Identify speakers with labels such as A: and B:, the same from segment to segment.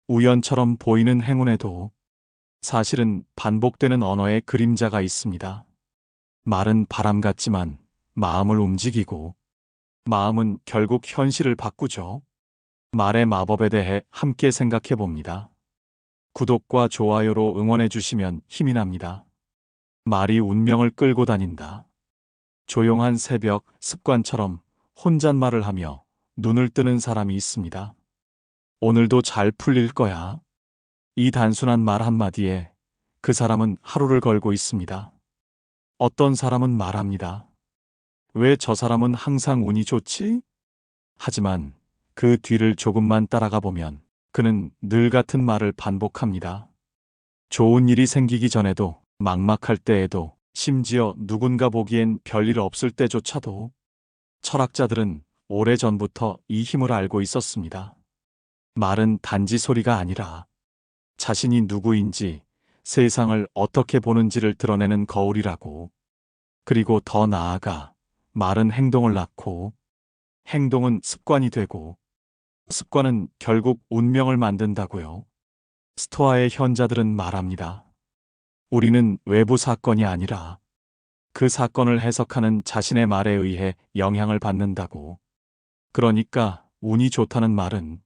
A: 우연처럼 보이는 행운에도 사실은 반복되는 언어의 그림자가 있습니다. 말은 바람 같지만 마음을 움직이고 마음은 결국 현실을 바꾸죠. 말의 마법에 대해 함께 생각해 봅니다. 구독과 좋아요로 응원해 주시면 힘이 납니다. 말이 운명을 끌고 다닌다. 조용한 새벽 습관처럼 혼잣말을 하며 눈을 뜨는 사람이 있습니다. 오늘도 잘 풀릴 거야. 이 단순한 말 한마디에 그 사람은 하루를 걸고 있습니다. 어떤 사람은 말합니다. 왜 저 사람은 항상 운이 좋지? 하지만 그 뒤를 조금만 따라가 보면 그는 늘 같은 말을 반복합니다. 좋은 일이 생기기 전에도, 막막할 때에도, 심지어 누군가 보기엔 별일 없을 때조차도 철학자들은 오래전부터 이 힘을 알고 있었습니다. 말은 단지 소리가 아니라 자신이 누구인지, 세상을 어떻게 보는지를 드러내는 거울이라고. 그리고 더 나아가 말은 행동을 낳고, 행동은 습관이 되고, 습관은 결국 운명을 만든다고요. 스토아의 현자들은 말합니다. 우리는 외부 사건이 아니라 그 사건을 해석하는 자신의 말에 의해 영향을 받는다고. 그러니까 운이 좋다는 말은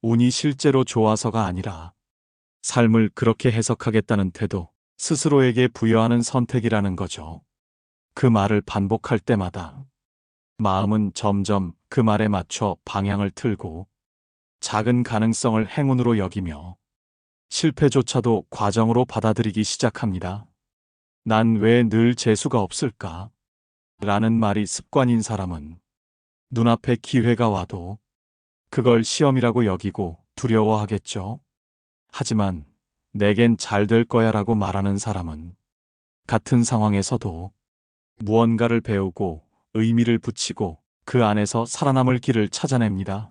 A: 운이 실제로 좋아서가 아니라 삶을 그렇게 해석하겠다는 태도, 스스로에게 부여하는 선택이라는 거죠. 그 말을 반복할 때마다 마음은 점점 그 말에 맞춰 방향을 틀고 작은 가능성을 행운으로 여기며 실패조차도 과정으로 받아들이기 시작합니다. 난 왜 늘 재수가 없을까? 라는 말이 습관인 사람은 눈앞에 기회가 와도 그걸 시험이라고 여기고 두려워하겠죠. 하지만 내겐 잘 될 거야 라고 말하는 사람은 같은 상황에서도 무언가를 배우고 의미를 붙이고 그 안에서 살아남을 길을 찾아냅니다.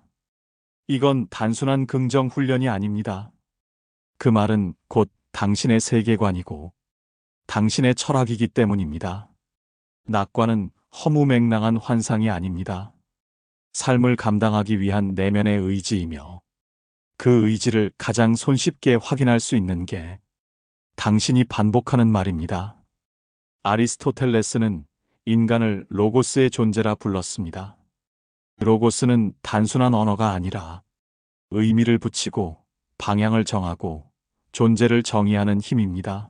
A: 이건 단순한 긍정 훈련이 아닙니다. 그 말은 곧 당신의 세계관이고 당신의 철학이기 때문입니다. 낙관은 허무맹랑한 환상이 아닙니다. 삶을 감당하기 위한 내면의 의지이며 그 의지를 가장 손쉽게 확인할 수 있는 게 당신이 반복하는 말입니다. 아리스토텔레스는 인간을 로고스의 존재라 불렀습니다. 로고스는 단순한 언어가 아니라 의미를 붙이고 방향을 정하고 존재를 정의하는 힘입니다.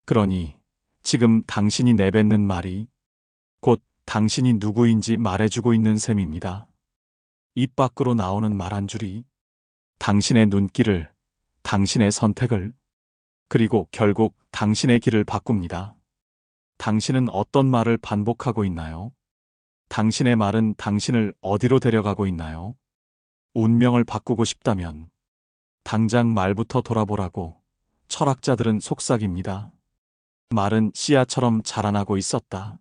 A: 그러니 지금 당신이 내뱉는 말이 곧 당신이 누구인지 말해주고 있는 셈입니다. 입 밖으로 나오는 말 한 줄이 당신의 눈길을, 당신의 선택을, 그리고 결국 당신의 길을 바꿉니다. 당신은 어떤 말을 반복하고 있나요? 당신의 말은 당신을 어디로 데려가고 있나요? 운명을 바꾸고 싶다면 당장 말부터 돌아보라고 철학자들은 속삭입니다. 말은 씨앗처럼 자라나고 있었다.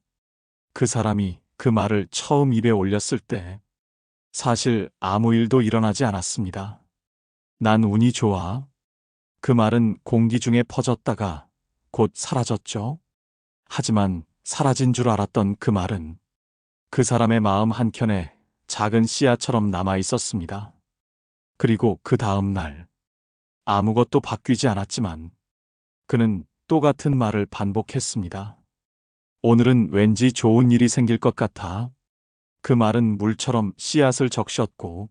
A: 그 사람이 그 말을 처음 입에 올렸을 때 사실 아무 일도 일어나지 않았습니다. 난 운이 좋아. 그 말은 공기 중에 퍼졌다가 곧 사라졌죠. 하지만 사라진 줄 알았던 그 말은 그 사람의 마음 한켠에 작은 씨앗처럼 남아 있었습니다. 그리고 그 다음 날 아무것도 바뀌지 않았지만 그는 또 같은 말을 반복했습니다. 오늘은 왠지 좋은 일이 생길 것 같아. 그 말은 물처럼 씨앗을 적셨고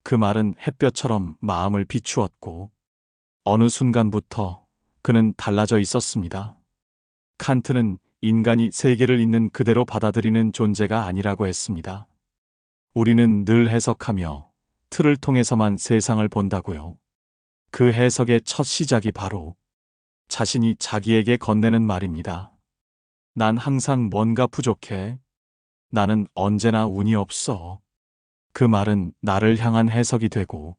A: 그 말은 햇볕처럼 마음을 비추었고 어느 순간부터 그는 달라져 있었습니다. 칸트는 인간이 세계를 있는 그대로 받아들이는 존재가 아니라고 했습니다. 우리는 늘 해석하며 틀을 통해서만 세상을 본다고요. 그 해석의 첫 시작이 바로 자신이 자기에게 건네는 말입니다. 난 항상 뭔가 부족해. 나는 언제나 운이 없어. 그 말은 나를 향한 해석이 되고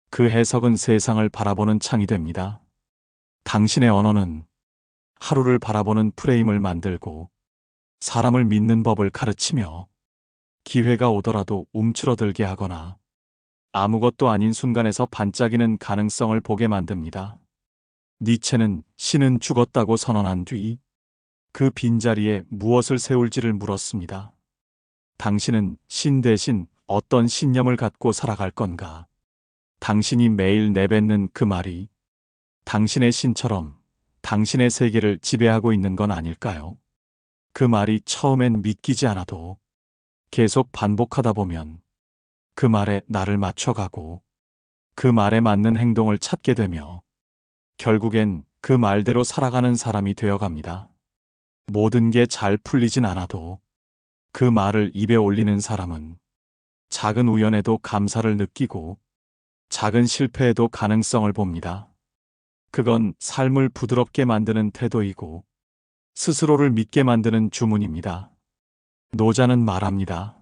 A: 그 해석은 세상을 바라보는 창이 됩니다. 당신의 언어는 하루를 바라보는 프레임을 만들고 사람을 믿는 법을 가르치며 기회가 오더라도 움츠러들게 하거나 아무것도 아닌 순간에서 반짝이는 가능성을 보게 만듭니다. 니체는 신은 죽었다고 선언한 뒤 그 빈자리에 무엇을 세울지를 물었습니다. 당신은 신 대신 어떤 신념을 갖고 살아갈 건가? 당신이 매일 내뱉는 그 말이 당신의 신처럼 당신의 세계를 지배하고 있는 건 아닐까요? 그 말이 처음엔 믿기지 않아도 계속 반복하다 보면 그 말에 나를 맞춰가고 그 말에 맞는 행동을 찾게 되며 결국엔 그 말대로 살아가는 사람이 되어갑니다. 모든 게 잘 풀리진 않아도 그 말을 입에 올리는 사람은 작은 우연에도 감사를 느끼고 작은 실패에도 가능성을 봅니다. 그건 삶을 부드럽게 만드는 태도이고 스스로를 믿게 만드는 주문입니다. 노자는 말합니다.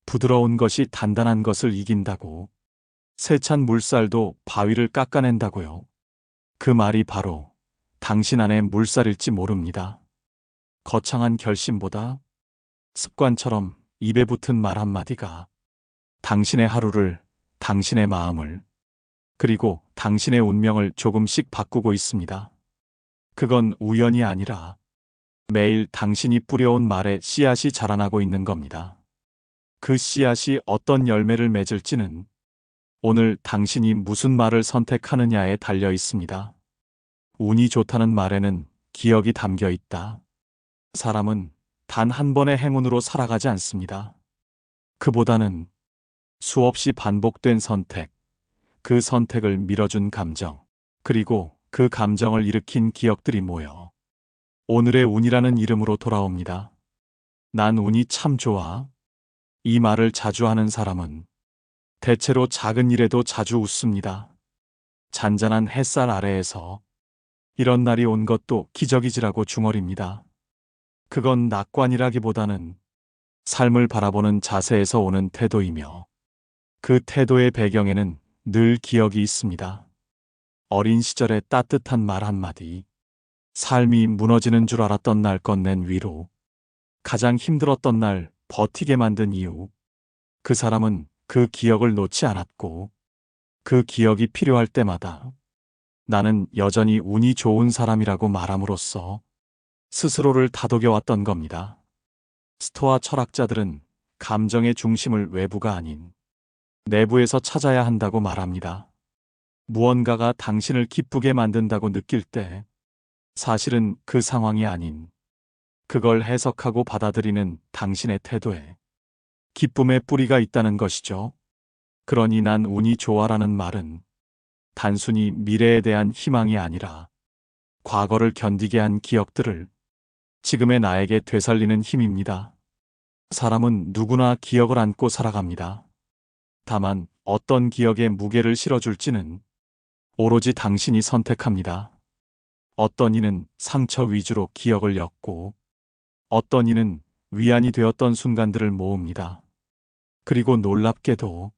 A: 부드러운 것이 단단한 것을 이긴다고. 세찬 물살도 바위를 깎아낸다고요. 그 말이 바로 당신 안의 물살일지 모릅니다. 거창한 결심보다 습관처럼 입에 붙은 말 한마디가 당신의 하루를, 당신의 마음을, 그리고 당신의 운명을 조금씩 바꾸고 있습니다. 그건 우연이 아니라 매일 당신이 뿌려온 말에 씨앗이 자라나고 있는 겁니다. 그 씨앗이 어떤 열매를 맺을지는 오늘 당신이 무슨 말을 선택하느냐에 달려 있습니다. 운이 좋다는 말에는 기억이 담겨 있다. 사람은 단 한 번의 행운으로 살아가지 않습니다. 그보다는 수없이 반복된 선택, 그 선택을 밀어준 감정, 그리고 그 감정을 일으킨 기억들이 모여 오늘의 운이라는 이름으로 돌아옵니다. 난 운이 참 좋아. 이 말을 자주 하는 사람은 대체로 작은 일에도 자주 웃습니다. 잔잔한 햇살 아래에서 이런 날이 온 것도 기적이지라고 중얼입니다. 그건 낙관이라기보다는 삶을 바라보는 자세에서 오는 태도이며 그 태도의 배경에는 늘 기억이 있습니다. 어린 시절의 따뜻한 말 한마디, 삶이 무너지는 줄 알았던 날 건넨 위로, 가장 힘들었던 날 버티게 만든 이유, 그 사람은 그 기억을 놓지 않았고 그 기억이 필요할 때마다 나는 여전히 운이 좋은 사람이라고 말함으로써 스스로를 다독여왔던 겁니다. 스토아 철학자들은 감정의 중심을 외부가 아닌 내부에서 찾아야 한다고 말합니다. 무언가가 당신을 기쁘게 만든다고 느낄 때 사실은 그 상황이 아닌 그걸 해석하고 받아들이는 당신의 태도에 기쁨의 뿌리가 있다는 것이죠. 그러니 난 운이 좋아라는 말은 단순히 미래에 대한 희망이 아니라 과거를 견디게 한 기억들을 지금의 나에게 되살리는 힘입니다. 사람은 누구나 기억을 안고 살아갑니다. 다만 어떤 기억에 무게를 실어줄지는 오로지 당신이 선택합니다. 어떤 이는 상처 위주로 기억을 엮고 어떤 이는 위안이 되었던 순간들을 모읍니다. 그리고 놀랍게도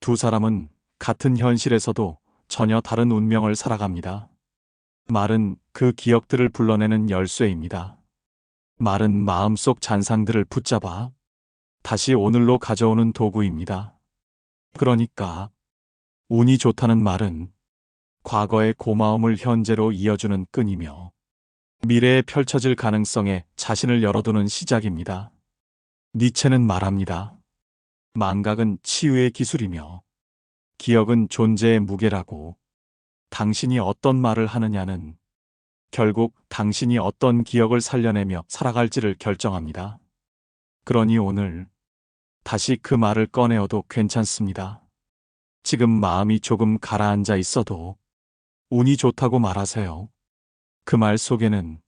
A: 두 사람은 같은 현실에서도 전혀 다른 운명을 살아갑니다. 말은 그 기억들을 불러내는 열쇠입니다. 말은 마음속 잔상들을 붙잡아 다시 오늘로 가져오는 도구입니다. 그러니까 운이 좋다는 말은 과거의 고마움을 현재로 이어주는 끈이며 미래에 펼쳐질 가능성에 자신을 열어두는 시작입니다. 니체는 말합니다. 망각은 치유의 기술이며 기억은 존재의 무게라고. 당신이 어떤 말을 하느냐는 결국 당신이 어떤 기억을 살려내며 살아갈지를 결정합니다. 그러니 오늘 다시 그 말을 꺼내어도 괜찮습니다. 지금 마음이 조금 가라앉아 있어도 운이 좋다고 말하세요. 그 말 속에는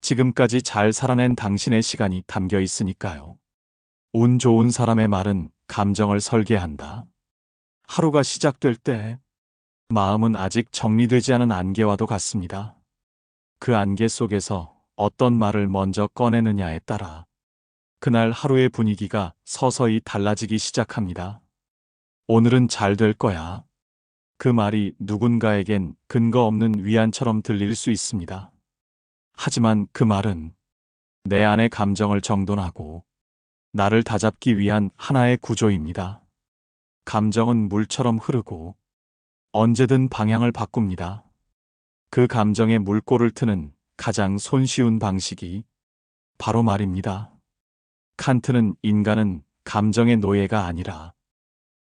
A: 지금까지 잘 살아낸 당신의 시간이 담겨 있으니까요. 운 좋은 사람의 말은 감정을 설계한다. 하루가 시작될 때 마음은 아직 정리되지 않은 안개와도 같습니다. 그 안개 속에서 어떤 말을 먼저 꺼내느냐에 따라 그날 하루의 분위기가 서서히 달라지기 시작합니다. 오늘은 잘 될 거야. 그 말이 누군가에겐 근거 없는 위안처럼 들릴 수 있습니다. 하지만 그 말은 내 안의 감정을 정돈하고 나를 다잡기 위한 하나의 구조입니다. 감정은 물처럼 흐르고 언제든 방향을 바꿉니다. 그 감정의 물꼬를 트는 가장 손쉬운 방식이 바로 말입니다. 칸트는 인간은 감정의 노예가 아니라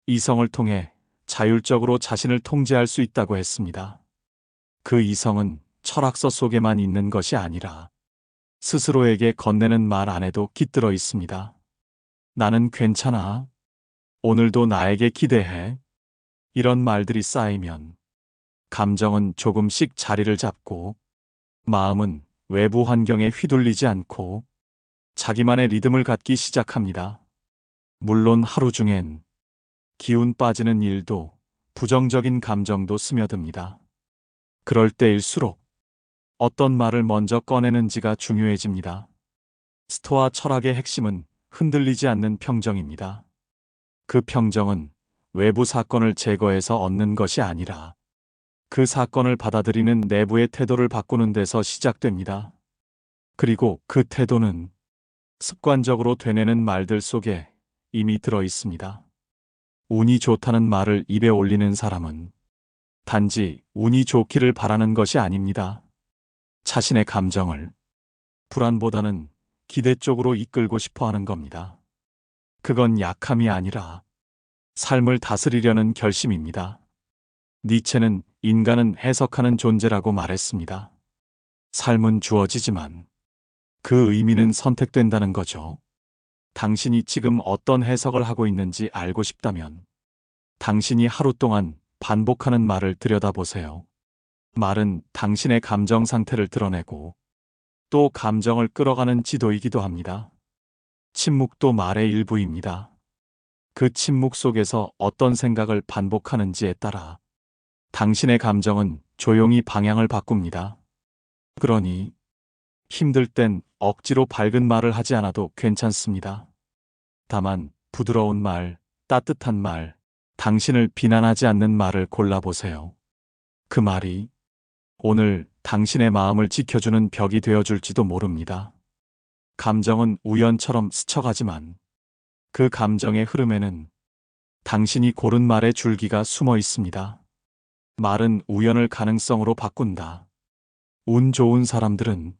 A: 이성을 통해 자율적으로 자신을 통제할 수 있다고 했습니다. 그 이성은 철학서 속에만 있는 것이 아니라 스스로에게 건네는 말 안에도 깃들어 있습니다. 나는 괜찮아. 오늘도 나에게 기대해. 이런 말들이 쌓이면 감정은 조금씩 자리를 잡고 마음은 외부 환경에 휘둘리지 않고 자기만의 리듬을 갖기 시작합니다. 물론 하루 중엔 기운 빠지는 일도 부정적인 감정도 스며듭니다. 그럴 때일수록 어떤 말을 먼저 꺼내는지가 중요해집니다. 스토아 철학의 핵심은 흔들리지 않는 평정입니다. 그 평정은 외부 사건을 제거해서 얻는 것이 아니라 그 사건을 받아들이는 내부의 태도를 바꾸는 데서 시작됩니다. 그리고 그 태도는 습관적으로 되뇌는 말들 속에 이미 들어 있습니다. 운이 좋다는 말을 입에 올리는 사람은 단지 운이 좋기를 바라는 것이 아닙니다. 자신의 감정을 불안보다는 기대 쪽으로 이끌고 싶어 하는 겁니다. 그건 약함이 아니라 삶을 다스리려는 결심입니다. 니체는 인간은 해석하는 존재라고 말했습니다. 삶은 주어지지만 그 의미는 선택된다는 거죠. 당신이 지금 어떤 해석을 하고 있는지 알고 싶다면 당신이 하루 동안 반복하는 말을 들여다보세요. 말은 당신의 감정 상태를 드러내고 또 감정을 끌어가는 지도이기도 합니다. 침묵도 말의 일부입니다. 그 침묵 속에서 어떤 생각을 반복하는지에 따라 당신의 감정은 조용히 방향을 바꿉니다. 그러니 힘들 땐 억지로 밝은 말을 하지 않아도 괜찮습니다. 다만 부드러운 말, 따뜻한 말, 당신을 비난하지 않는 말을 골라보세요. 그 말이 오늘 당신의 마음을 지켜주는 벽이 되어줄지도 모릅니다. 감정은 우연처럼 스쳐가지만 그 감정의 흐름에는 당신이 고른 말의 줄기가 숨어 있습니다. 말은 우연을 가능성으로 바꾼다. 운 좋은 사람들은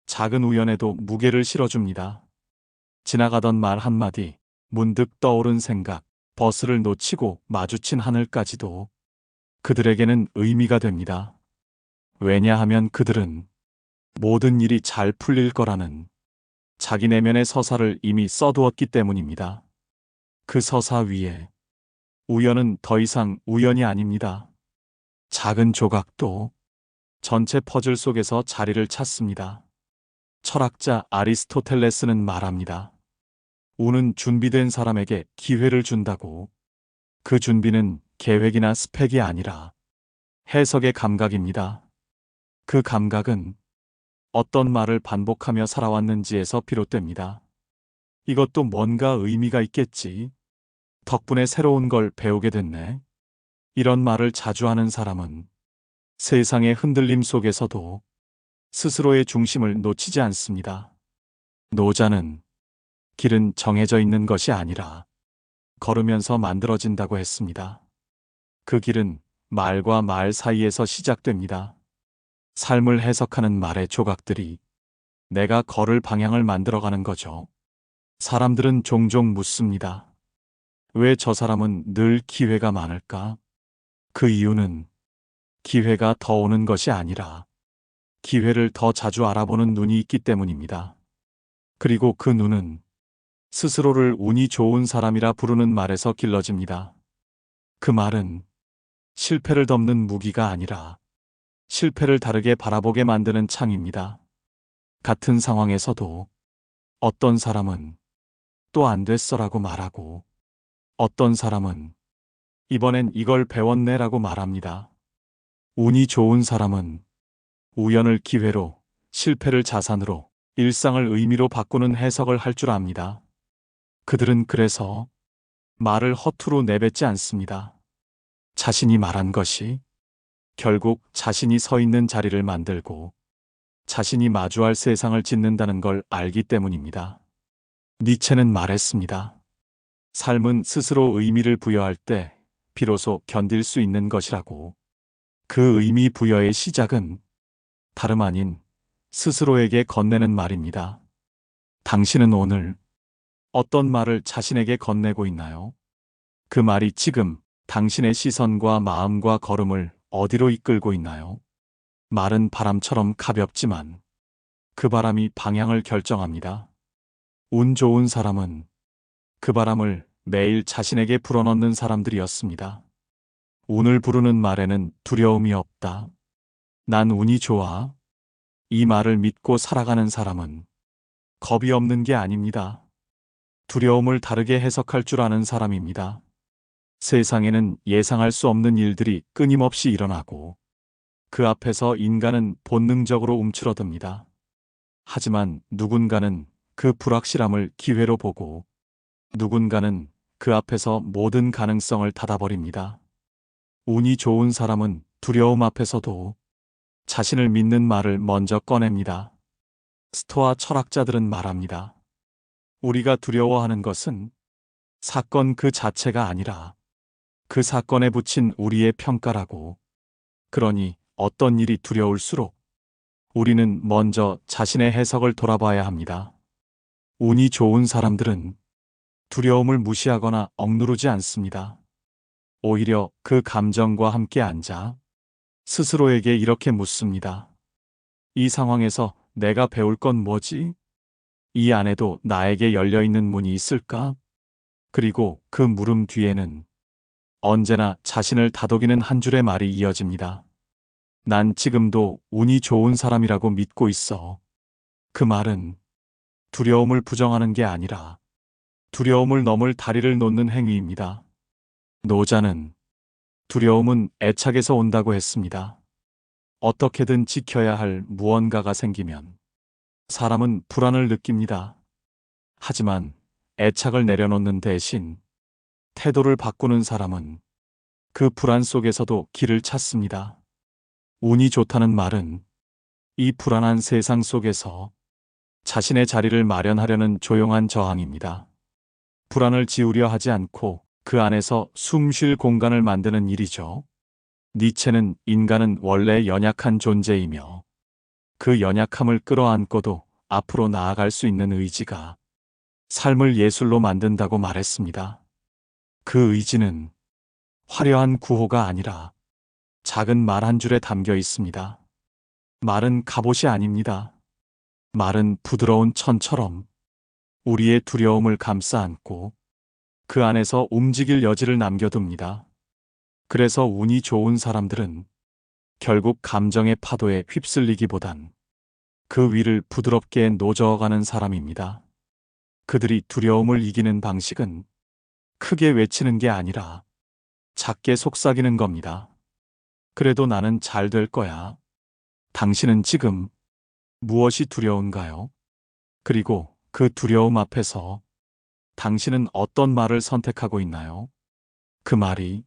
A: 작은 우연에도 무게를 실어줍니다. 지나가던 말 한마디, 문득 떠오른 생각, 버스를 놓치고 마주친 하늘까지도 그들에게는 의미가 됩니다. 왜냐하면 그들은 모든 일이 잘 풀릴 거라는 자기 내면의 서사를 이미 써두었기 때문입니다. 그 서사 위에 우연은 더 이상 우연이 아닙니다. 작은 조각도 전체 퍼즐 속에서 자리를 찾습니다. 철학자 아리스토텔레스는 말합니다. 운은 준비된 사람에게 기회를 준다고. 그 준비는 계획이나 스펙이 아니라 해석의 감각입니다. 그 감각은 어떤 말을 반복하며 살아왔는지에서 비롯됩니다. 이것도 뭔가 의미가 있겠지. 덕분에 새로운 걸 배우게 됐네. 이런 말을 자주 하는 사람은 세상의 흔들림 속에서도 스스로의 중심을 놓치지 않습니다. 노자는 길은 정해져 있는 것이 아니라 걸으면서 만들어진다고 했습니다. 그 길은 말과 말 사이에서 시작됩니다. 삶을 해석하는 말의 조각들이 내가 걸을 방향을 만들어가는 거죠. 사람들은 종종 묻습니다. 왜 저 사람은 늘 기회가 많을까? 그 이유는 기회가 더 오는 것이 아니라 기회를 더 자주 알아보는 눈이 있기 때문입니다. 그리고 그 눈은 스스로를 운이 좋은 사람이라 부르는 말에서 길러집니다. 그 말은 실패를 덮는 무기가 아니라 실패를 다르게 바라보게 만드는 창입니다. 같은 상황에서도 어떤 사람은 또 안 됐어라고 말하고 어떤 사람은 이번엔 이걸 배웠네라고 말합니다. 운이 좋은 사람은 우연을 기회로, 실패를 자산으로, 일상을 의미로 바꾸는 해석을 할 줄 압니다. 그들은 그래서 말을 허투루 내뱉지 않습니다. 자신이 말한 것이 결국 자신이 서 있는 자리를 만들고 자신이 마주할 세상을 짓는다는 걸 알기 때문입니다. 니체는 말했습니다. 삶은 스스로 의미를 부여할 때 비로소 견딜 수 있는 것이라고. 그 의미 부여의 시작은 다름 아닌 스스로에게 건네는 말입니다. 당신은 오늘 어떤 말을 자신에게 건네고 있나요? 그 말이 지금 당신의 시선과 마음과 걸음을 어디로 이끌고 있나요? 말은 바람처럼 가볍지만 그 바람이 방향을 결정합니다. 운 좋은 사람은 그 바람을 매일 자신에게 불어넣는 사람들이었습니다. 운을 부르는 말에는 두려움이 없다. 난 운이 좋아. 이 말을 믿고 살아가는 사람은 겁이 없는 게 아닙니다. 두려움을 다르게 해석할 줄 아는 사람입니다. 세상에는 예상할 수 없는 일들이 끊임없이 일어나고 그 앞에서 인간은 본능적으로 움츠러듭니다. 하지만 누군가는 그 불확실함을 기회로 보고 누군가는 그 앞에서 모든 가능성을 닫아버립니다. 운이 좋은 사람은 두려움 앞에서도 자신을 믿는 말을 먼저 꺼냅니다. 스토아 철학자들은 말합니다. 우리가 두려워하는 것은 사건 그 자체가 아니라 그 사건에 붙인 우리의 평가라고. 그러니 어떤 일이 두려울수록 우리는 먼저 자신의 해석을 돌아봐야 합니다. 운이 좋은 사람들은 두려움을 무시하거나 억누르지 않습니다. 오히려 그 감정과 함께 앉아 스스로에게 이렇게 묻습니다. 이 상황에서 내가 배울 건 뭐지? 이 안에도 나에게 열려있는 문이 있을까? 그리고 그 물음 뒤에는 언제나 자신을 다독이는 한 줄의 말이 이어집니다. 난 지금도 운이 좋은 사람이라고 믿고 있어. 그 말은 두려움을 부정하는 게 아니라 두려움을 넘을 다리를 놓는 행위입니다. 노자는 두려움은 애착에서 온다고 했습니다. 어떻게든 지켜야 할 무언가가 생기면 사람은 불안을 느낍니다. 하지만 애착을 내려놓는 대신 태도를 바꾸는 사람은 그 불안 속에서도 길을 찾습니다. 운이 좋다는 말은 이 불안한 세상 속에서 자신의 자리를 마련하려는 조용한 저항입니다. 불안을 지우려 하지 않고 그 안에서 숨 쉴 공간을 만드는 일이죠. 니체는 인간은 원래 연약한 존재이며 그 연약함을 끌어안고도 앞으로 나아갈 수 있는 의지가 삶을 예술로 만든다고 말했습니다. 그 의지는 화려한 구호가 아니라 작은 말 한 줄에 담겨 있습니다. 말은 갑옷이 아닙니다. 말은 부드러운 천처럼 우리의 두려움을 감싸 안고 그 안에서 움직일 여지를 남겨둡니다. 그래서 운이 좋은 사람들은 결국 감정의 파도에 휩쓸리기보단 그 위를 부드럽게 노저어가는 사람입니다. 그들이 두려움을 이기는 방식은 크게 외치는 게 아니라 작게 속삭이는 겁니다. 그래도 나는 잘 될 거야. 당신은 지금 무엇이 두려운가요? 그리고 그 두려움 앞에서 당신은 어떤 말을 선택하고 있나요? 그 말이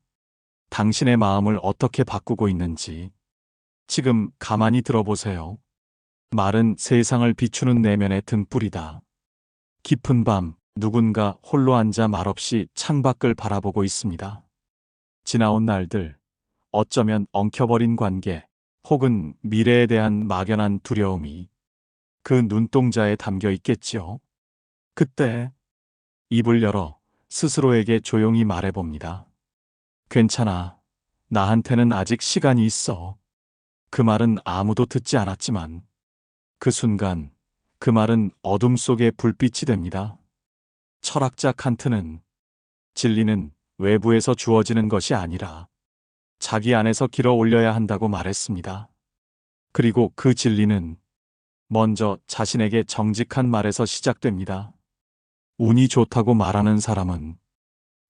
A: 당신의 마음을 어떻게 바꾸고 있는지 지금 가만히 들어보세요. 말은 세상을 비추는 내면의 등불이다. 깊은 밤 누군가 홀로 앉아 말없이 창밖을 바라보고 있습니다. 지나온 날들, 어쩌면 엉켜버린 관계, 혹은 미래에 대한 막연한 두려움이 그 눈동자에 담겨 있겠지요. 그때 입을 열어 스스로에게 조용히 말해봅니다. 괜찮아. 나한테는 아직 시간이 있어. 그 말은 아무도 듣지 않았지만 그 순간 그 말은 어둠 속의 불빛이 됩니다. 철학자 칸트는 진리는 외부에서 주어지는 것이 아니라 자기 안에서 길어 올려야 한다고 말했습니다. 그리고 그 진리는 먼저 자신에게 정직한 말에서 시작됩니다. 운이 좋다고 말하는 사람은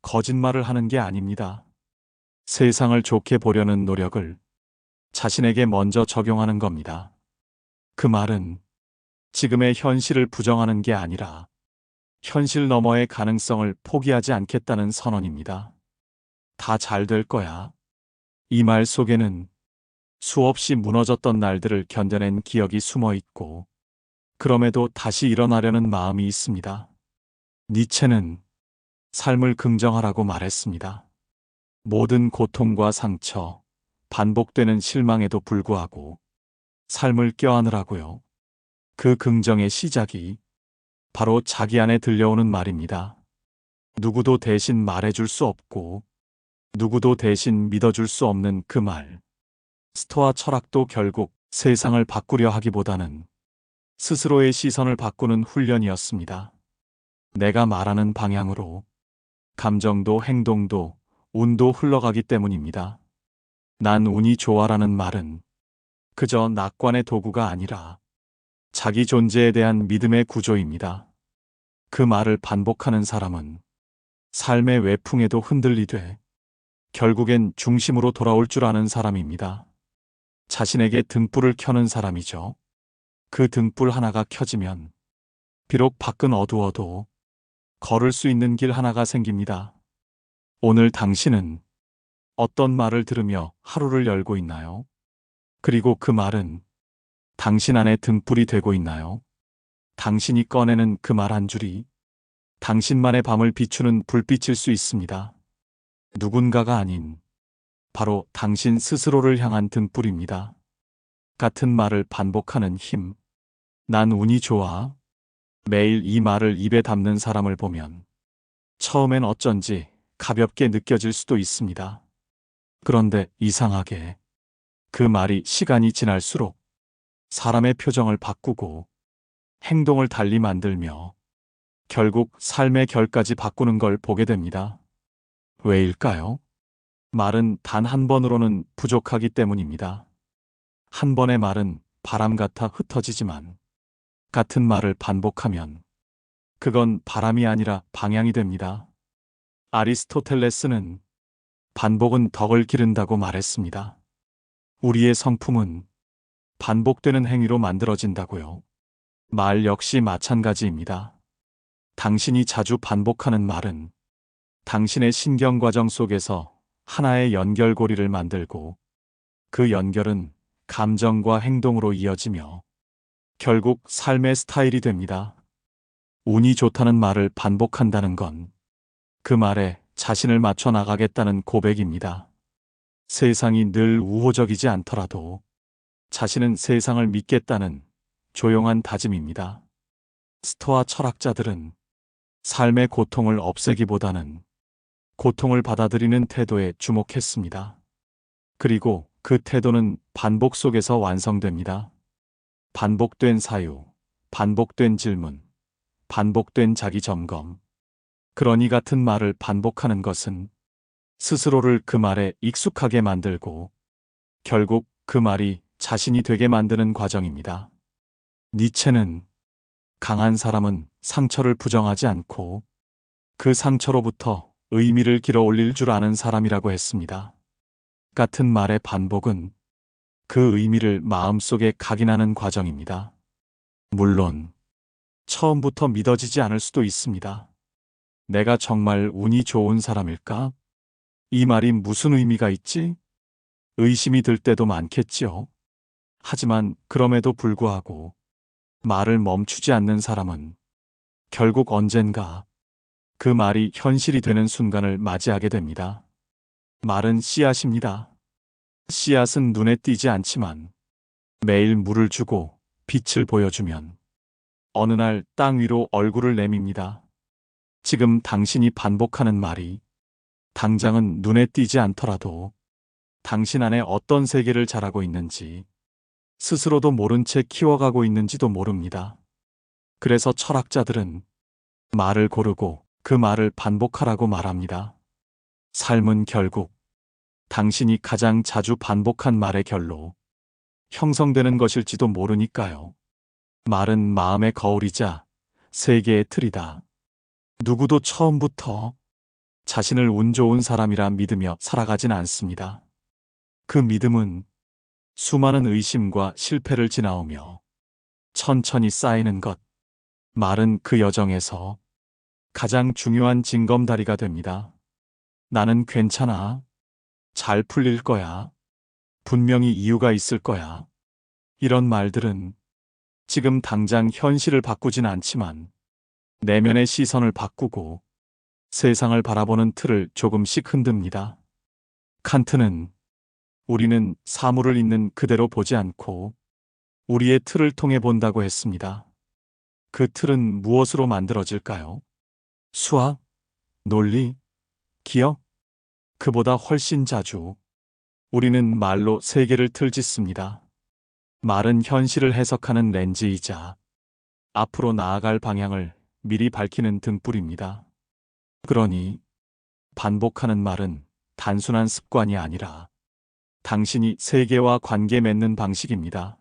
A: 거짓말을 하는 게 아닙니다. 세상을 좋게 보려는 노력을 자신에게 먼저 적용하는 겁니다. 그 말은 지금의 현실을 부정하는 게 아니라 현실 너머의 가능성을 포기하지 않겠다는 선언입니다. 다 잘 될 거야. 이 말 속에는 수없이 무너졌던 날들을 견뎌낸 기억이 숨어 있고 그럼에도 다시 일어나려는 마음이 있습니다. 니체는 삶을 긍정하라고 말했습니다. 모든 고통과 상처, 반복되는 실망에도 불구하고 삶을 껴안으라고요. 그 긍정의 시작이 바로 자기 안에 들려오는 말입니다. 누구도 대신 말해줄 수 없고 누구도 대신 믿어줄 수 없는 그 말. 스토아 철학도 결국 세상을 바꾸려 하기보다는 스스로의 시선을 바꾸는 훈련이었습니다. 내가 말하는 방향으로 감정도 행동도 운도 흘러가기 때문입니다. 난 운이 좋아라는 말은 그저 낙관의 도구가 아니라 자기 존재에 대한 믿음의 구조입니다. 그 말을 반복하는 사람은 삶의 외풍에도 흔들리되 결국엔 중심으로 돌아올 줄 아는 사람입니다. 자신에게 등불을 켜는 사람이죠. 그 등불 하나가 켜지면 비록 밖은 어두워도 걸을 수 있는 길 하나가 생깁니다. 오늘 당신은 어떤 말을 들으며 하루를 열고 있나요? 그리고 그 말은 당신 안에 등불이 되고 있나요? 당신이 꺼내는 그 말 한 줄이 당신만의 밤을 비추는 불빛일 수 있습니다. 누군가가 아닌 바로 당신 스스로를 향한 등불입니다. 같은 말을 반복하는 힘. 난 운이 좋아. 매일 이 말을 입에 담는 사람을 보면 처음엔 어쩐지 가볍게 느껴질 수도 있습니다. 그런데 이상하게 그 말이 시간이 지날수록 사람의 표정을 바꾸고 행동을 달리 만들며 결국 삶의 결까지 바꾸는 걸 보게 됩니다. 왜일까요? 말은 단 한 번으로는 부족하기 때문입니다. 한 번의 말은 바람 같아 흩어지지만 같은 말을 반복하면 그건 바람이 아니라 방향이 됩니다. 아리스토텔레스는 반복은 덕을 기른다고 말했습니다. 우리의 성품은 반복되는 행위로 만들어진다고요. 말 역시 마찬가지입니다. 당신이 자주 반복하는 말은 당신의 신경 과정 속에서 하나의 연결고리를 만들고 그 연결은 감정과 행동으로 이어지며 결국 삶의 스타일이 됩니다. 운이 좋다는 말을 반복한다는 건 그 말에 자신을 맞춰 나가겠다는 고백입니다. 세상이 늘 우호적이지 않더라도 자신은 세상을 믿겠다는 조용한 다짐입니다. 스토아 철학자들은 삶의 고통을 없애기보다는 고통을 받아들이는 태도에 주목했습니다. 그리고 그 태도는 반복 속에서 완성됩니다. 반복된 사유, 반복된 질문, 반복된 자기 점검. 그러니 같은 말을 반복하는 것은 스스로를 그 말에 익숙하게 만들고 결국 그 말이 자신이 되게 만드는 과정입니다. 니체는 강한 사람은 상처를 부정하지 않고 그 상처로부터 의미를 길어 올릴 줄 아는 사람이라고 했습니다. 같은 말의 반복은 그 의미를 마음속에 각인하는 과정입니다. 물론 처음부터 믿어지지 않을 수도 있습니다. 내가 정말 운이 좋은 사람일까? 이 말이 무슨 의미가 있지? 의심이 들 때도 많겠지요. 하지만 그럼에도 불구하고 말을 멈추지 않는 사람은 결국 언젠가 그 말이 현실이 되는 순간을 맞이하게 됩니다. 말은 씨앗입니다. 씨앗은 눈에 띄지 않지만 매일 물을 주고 빛을 보여주면 어느 날 땅 위로 얼굴을 내밉니다. 지금 당신이 반복하는 말이 당장은 눈에 띄지 않더라도 당신 안에 어떤 세계를 자라고 있는지 스스로도 모른 채 키워가고 있는지도 모릅니다. 그래서 철학자들은 말을 고르고 그 말을 반복하라고 말합니다. 삶은 결국 당신이 가장 자주 반복한 말의 결로 형성되는 것일지도 모르니까요. 말은 마음의 거울이자 세계의 틀이다. 누구도 처음부터 자신을 운 좋은 사람이라 믿으며 살아가진 않습니다. 그 믿음은 수많은 의심과 실패를 지나오며 천천히 쌓이는 것. 말은 그 여정에서 가장 중요한 징검다리가 됩니다. 나는 괜찮아. 잘 풀릴 거야. 분명히 이유가 있을 거야. 이런 말들은 지금 당장 현실을 바꾸진 않지만 내면의 시선을 바꾸고 세상을 바라보는 틀을 조금씩 흔듭니다. 칸트는 우리는 사물을 있는 그대로 보지 않고 우리의 틀을 통해 본다고 했습니다. 그 틀은 무엇으로 만들어질까요? 수학? 논리? 기억? 그보다 훨씬 자주 우리는 말로 세계를 틀짓습니다. 말은 현실을 해석하는 렌즈이자 앞으로 나아갈 방향을 미리 밝히는 등불입니다. 그러니 반복하는 말은 단순한 습관이 아니라 당신이 세계와 관계 맺는 방식입니다.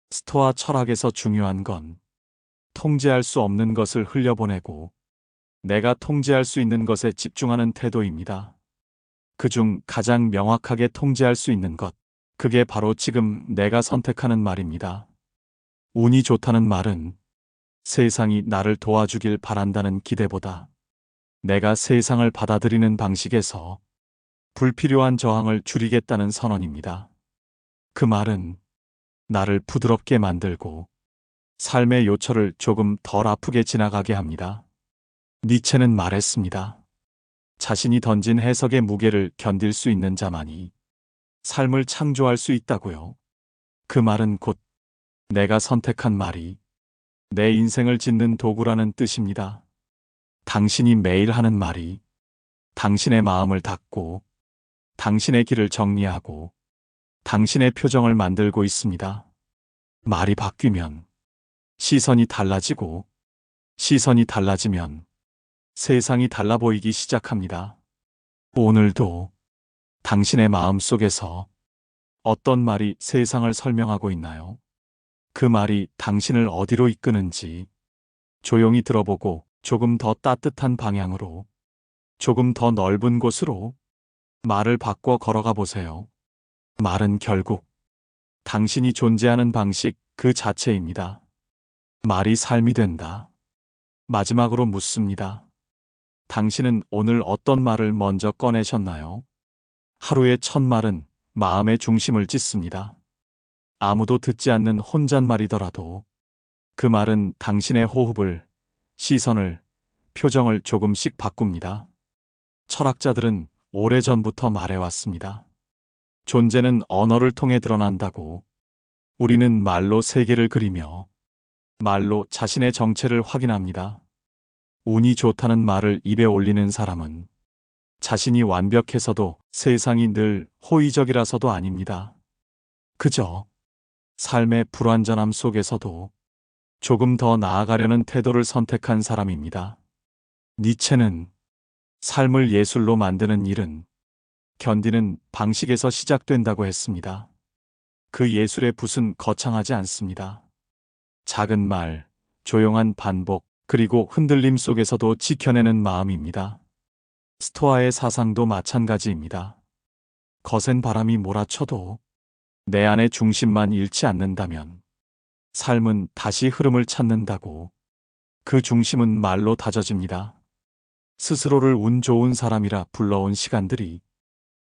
A: 스토아 철학에서 중요한 건 통제할 수 없는 것을 흘려보내고 내가 통제할 수 있는 것에 집중하는 태도입니다. 그중 가장 명확하게 통제할 수 있는 것, 그게 바로 지금 내가 선택하는 말입니다. 운이 좋다는 말은 세상이 나를 도와주길 바란다는 기대보다 내가 세상을 받아들이는 방식에서 불필요한 저항을 줄이겠다는 선언입니다. 그 말은 나를 부드럽게 만들고 삶의 요철을 조금 덜 아프게 지나가게 합니다. 니체는 말했습니다. 자신이 던진 해석의 무게를 견딜 수 있는 자만이 삶을 창조할 수 있다고요. 그 말은 곧 내가 선택한 말이 내 인생을 짓는 도구라는 뜻입니다. 당신이 매일 하는 말이 당신의 마음을 닫고 당신의 길을 정리하고 당신의 표정을 만들고 있습니다. 말이 바뀌면 시선이 달라지고 시선이 달라지면 세상이 달라 보이기 시작합니다. 오늘도 당신의 마음 속에서 어떤 말이 세상을 설명하고 있나요? 그 말이 당신을 어디로 이끄는지 조용히 들어보고 조금 더 따뜻한 방향으로, 조금 더 넓은 곳으로 말을 바꿔 걸어가 보세요. 말은 결국 당신이 존재하는 방식 그 자체입니다. 말이 삶이 된다. 마지막으로 묻습니다. 당신은 오늘 어떤 말을 먼저 꺼내셨나요? 하루의 첫 말은 마음의 중심을 찢습니다. 아무도 듣지 않는 혼잣말이더라도 그 말은 당신의 호흡을, 시선을, 표정을 조금씩 바꿉니다. 철학자들은 오래전부터 말해왔습니다. 존재는 언어를 통해 드러난다고. 우리는 말로 세계를 그리며 말로 자신의 정체를 확인합니다. 운이 좋다는 말을 입에 올리는 사람은 자신이 완벽해서도 세상이 늘 호의적이라서도 아닙니다. 그저 삶의 불완전함 속에서도 조금 더 나아가려는 태도를 선택한 사람입니다. 니체는 삶을 예술로 만드는 일은 견디는 방식에서 시작된다고 했습니다. 그 예술의 붓은 거창하지 않습니다. 작은 말, 조용한 반복, 그리고 흔들림 속에서도 지켜내는 마음입니다. 스토아의 사상도 마찬가지입니다. 거센 바람이 몰아쳐도 내 안의 중심만 잃지 않는다면 삶은 다시 흐름을 찾는다고. 그 중심은 말로 다져집니다. 스스로를 운 좋은 사람이라 불러온 시간들이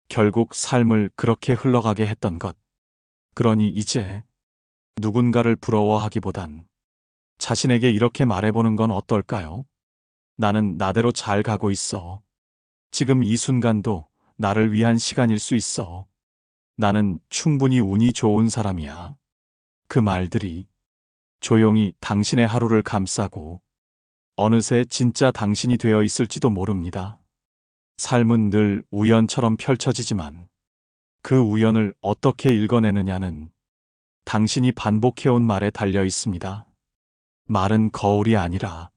A: 결국 삶을 그렇게 흘러가게 했던 것. 그러니 이제 누군가를 부러워하기보단 자신에게 이렇게 말해보는 건 어떨까요? 나는 나대로 잘 가고 있어. 지금 이 순간도 나를 위한 시간일 수 있어. 나는 충분히 운이 좋은 사람이야. 그 말들이 조용히 당신의 하루를 감싸고 어느새 진짜 당신이 되어 있을지도 모릅니다. 삶은 늘 우연처럼 펼쳐지지만 그 우연을 어떻게 읽어내느냐는 당신이 반복해온 말에 달려 있습니다. 말은 거울이 아니라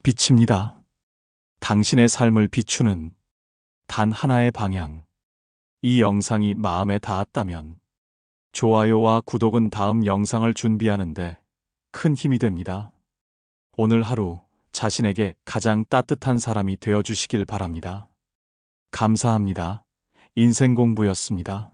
A: 빛입니다. 당신의 삶을 비추는 단 하나의 방향. 이 영상이 마음에 닿았다면 좋아요와 구독은 다음 영상을 준비하는데 큰 힘이 됩니다. 오늘 하루 자신에게 가장 따뜻한 사람이 되어주시길 바랍니다. 감사합니다. 인생공부였습니다.